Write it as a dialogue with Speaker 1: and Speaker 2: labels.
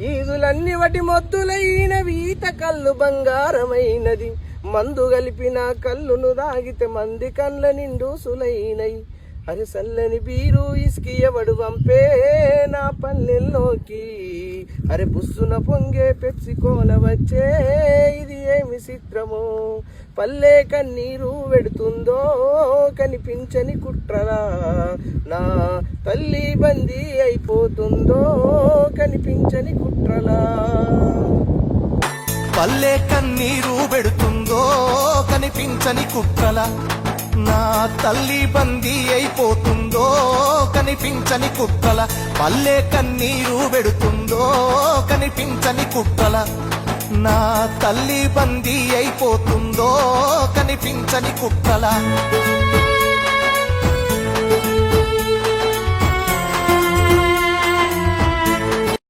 Speaker 1: ఈదులన్నీ వటి మొద్దులైనవి ఈత కళ్ళు బంగారమైనది మందు కలిపిన కళ్ళును దాగితే మంది కళ్ళ నిండు సులైనై అరే సల్లని బీరు ఇసుకి ఎవడు పంపే నా పల్లెల్లోకి అరే బుస్సున పొంగే పెప్సి కోల వచ్చే ఇది ఏమి చిత్రమో పల్లె కన్నీరు వెడుతుందో కనిపించని కుట్రలా నా తల్లి బందీ అయిపోతుందో కనిపించని కుట్రలా
Speaker 2: పల్లె కన్నీరు పెడుతుందో కనిపించని కుట్రల నా తల్లి బందీ అయిపోతుందో కనిపించని కుట్రల పల్లె కన్నీరు పెడుతుందో కనిపించని కుట్రల నా తల్లి బందీ అయిపోతుందో కనిపించని కుట్రల